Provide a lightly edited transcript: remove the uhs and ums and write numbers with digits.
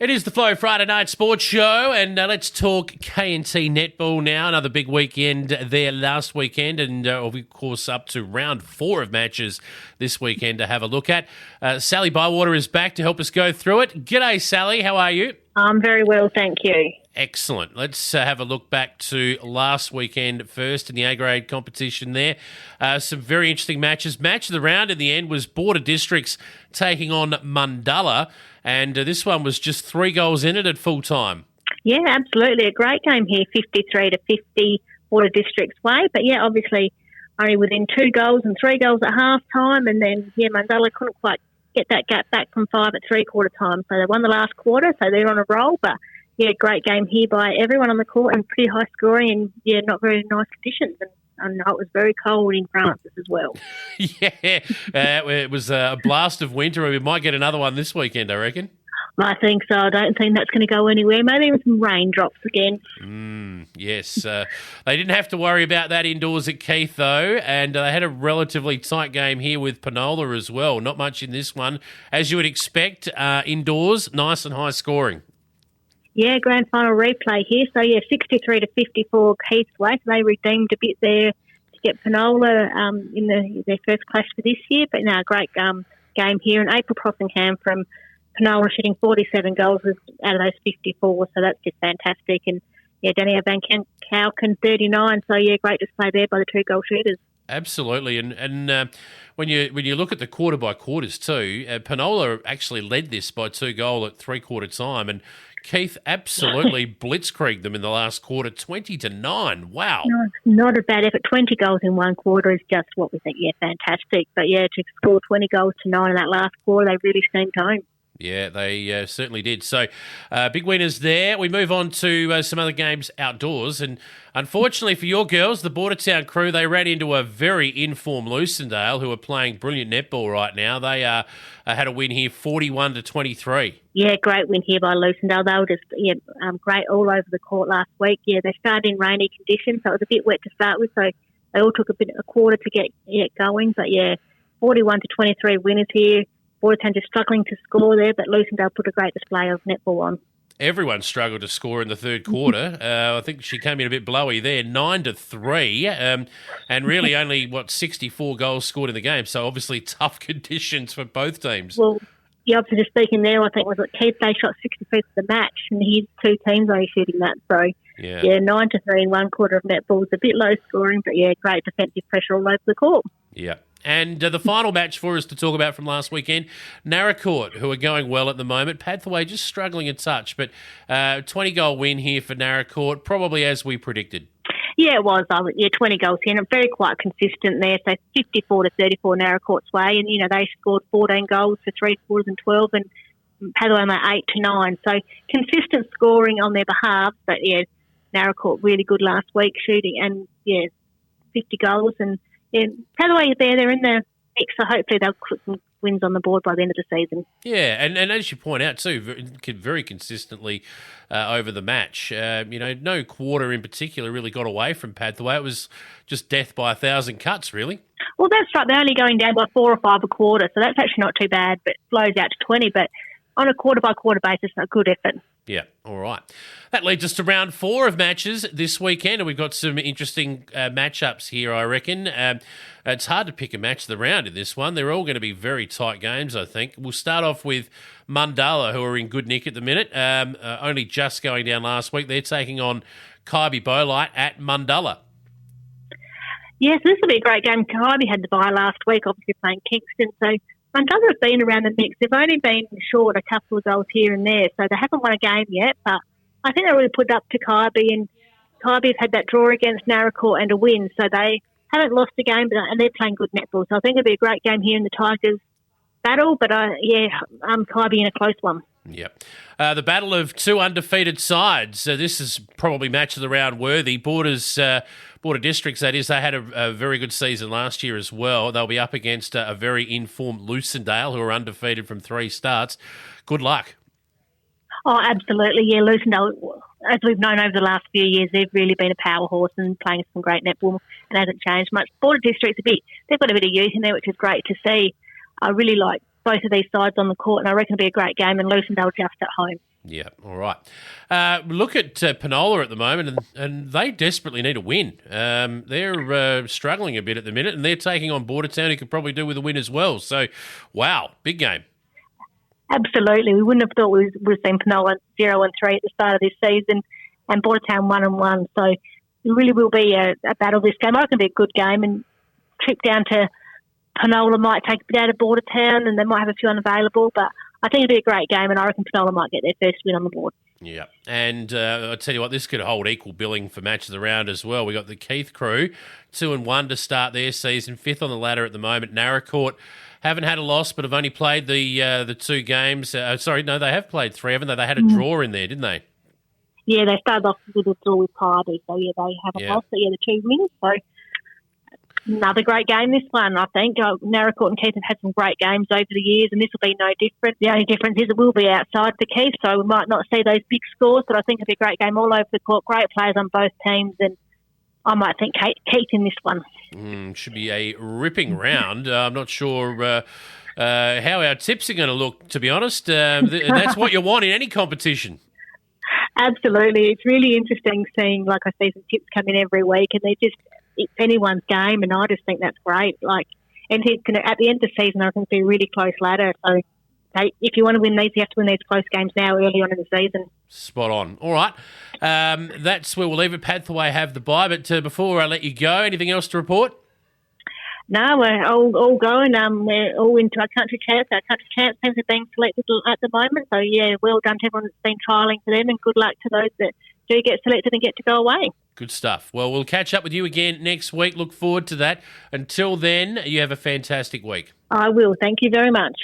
It is the Flow Friday Night Sports Show, and let's talk KNT netball now. Another big weekend there last weekend, and of course up to round 4 of matches this weekend to have a look at. Sally Bywater is back to help us go through it. G'day, Sally. How are you? I'm very well, thank you. Excellent. Let's have a look back to last weekend first in the A-grade competition there. Some very interesting matches. Match of the round in the end was Border Districts taking on Mundalla, and this one was just 3 goals in it at full time. Yeah, absolutely. A great game here, 53-50 Border Districts way. But, yeah, obviously only within 2 goals and 3 goals at half time. And then, Mundalla couldn't quite get that gap back from 5 at three-quarter time. So they won the last quarter, so they're on a roll. But, great game here by everyone on the court and pretty high scoring and, not very nice conditions. And I know it was very cold in Francis as well. It was a blast of winter. We might get another one this weekend, I reckon. I think so. I don't think that's going to go anywhere. Maybe with some raindrops again. Yes. They didn't have to worry about that indoors at Keith, though, and they had a relatively tight game here with Penola as well. Not much in this one. As you would expect, indoors, nice and high scoring. Yeah, grand final replay here. So, 63-54 Keith's way. So they redeemed a bit there to get Penola in their first clash for this year. But no, great game here. And April Crossingham from Penola shooting 47 goals out of those 54. So that's just fantastic. And, Danielle Van Kauken 39. So, great display there by the 2 goal shooters. Absolutely, and when you look at the quarter by quarters too, Penola actually led this by 2 goals at three-quarter time, and Keith absolutely blitzkrieged them in the last quarter, 20-9. Wow, not a bad effort. 20 goals in one quarter is just what we think. Fantastic. But to score 20 goals to 9 in that last quarter, they really seemed home. Yeah, they certainly did. So, big winners there. We move on to some other games outdoors. And unfortunately for your girls, the Bordertown crew, they ran into a very informed Lucendale who are playing brilliant netball right now. They had a win here, 41-23. Yeah, great win here by Lucendale. They were just great all over the court last week. Yeah, they started in rainy conditions, so it was a bit wet to start with. So they all took a quarter to get going. But, 41-23 winners here. Bordertown just struggling to score there, but Lucendale put a great display of netball on. Everyone struggled to score in the third quarter. I think she came in a bit blowy there, 9-3, and really only, 64 goals scored in the game. So obviously tough conditions for both teams. Well, obviously just speaking there, I think was that Keith, they shot 60 feet for the match, and here's 2 teams only shooting that. So, 9-3 in one quarter of netball is a bit low scoring, but great defensive pressure all over the court. Yeah. And the final match for us to talk about from last weekend, Narracourt, who are going well at the moment. Pathway just struggling a touch, but 20-goal win here for Narracourt, probably as we predicted. Yeah, it was. 20 goals here, and very quite consistent there. So 54-34 Narracourt's way, and they scored 14 goals for 3 quarters and 12, and Pathway 8-9. So consistent scoring on their behalf, but Narracourt really good last week shooting, and 50 goals and. Yeah, Pathway they're in the mix, so hopefully they'll put some wins on the board by the end of the season. Yeah, and as you point out too, very consistently over the match. No quarter in particular really got away from Pathway. It was just death by 1,000 cuts, really. Well, that's right. They're only going down by 4 or 5 a quarter, so that's actually not too bad, but flows out to 20. But on a quarter-by-quarter basis, a good effort. Yeah, all right. That leads us to round 4 of matches this weekend, and we've got some interesting matchups here, I reckon. It's hard to pick a match of the round in this one. They're all going to be very tight games, I think. We'll start off with Mundalla, who are in good nick at the minute, only just going down last week. They're taking on Kaiby Bolite at Mundalla. Yes, this will be a great game. Kaiby had the bye last week, obviously playing Kingston, so Mundalla have been around the mix. They've only been short a couple of goals here and there, so they haven't won a game yet, but I think they really put it up to Kaiby, and Kaiby have had that draw against Narracourt and a win, so they haven't lost a game, and they're playing good netball. So I think it'll be a great game here in the Tigers battle, but Kaiby in a close one. Yep. The battle of 2 undefeated sides. This is probably match of the round worthy. Border Districts, that is, they had a very good season last year as well. They'll be up against a very informed Lucendale, who are undefeated from 3 starts. Good luck. Oh, absolutely. Yeah, Lucendale, as we've known over the last few years, they've really been a power horse and playing some great netball and hasn't changed much. Border Districts, they've got a bit of youth in there, which is great to see. I really like both of these sides on the court, and I reckon it'll be a great game, and Lucindale just at home. Yeah, all right. Look at Penola at the moment, and they desperately need a win. They're struggling a bit at the minute, and they're taking on Bordertown, who could probably do with a win as well. So, wow, big game. Absolutely. We wouldn't have thought we would have seen Penola 0-3 at the start of this season, and Bordertown 1-1. So it really will be a battle this game. I reckon it'll be a good game, and trip down to Penola might take a bit out of Bordertown, and they might have a few unavailable, but I think it'll be a great game, and I reckon Penola might get their first win on the board. Yeah, and I'll tell you what, this could hold equal billing for match of the round as well. We got the Keith crew, 2-1 to start their season, 5th on the ladder at the moment. Narracourt haven't had a loss, but have only played the 2 games. They have played 3, haven't they? They had a draw in there, didn't they? Yeah, they started off with a draw with Carby, so yeah, they haven't lost, but yeah, the 2 wins, so another great game, this one, I think. Narracourt and Keith have had some great games over the years, and this will be no different. The only difference is it will be outside the Keith, so we might not see those big scores, but I think it'll be a great game all over the court. Great players on both teams, and I might think Keith in this one. Should be a ripping round. I'm not sure how our tips are going to look, to be honest. That's what you want in any competition. Absolutely. It's really interesting seeing, like I see some tips come in every week, and it's anyone's game, and I just think that's great. And he's going to, at the end of the season, I think it'll be a really close ladder. So if you want to win these, you have to win these close games now, early on in the season. Spot on. All right. That's where we'll leave it. Pathway have the bye, but before I let you go, anything else to report? No, we're all going. We're all into our country champs. Our country champs teams are being selected at the moment. So, yeah, well done to everyone that's been trialling for them, and good luck to those that do get selected and get to go away. Good stuff. Well, we'll catch up with you again next week. Look forward to that. Until then, you have a fantastic week. I will. Thank you very much.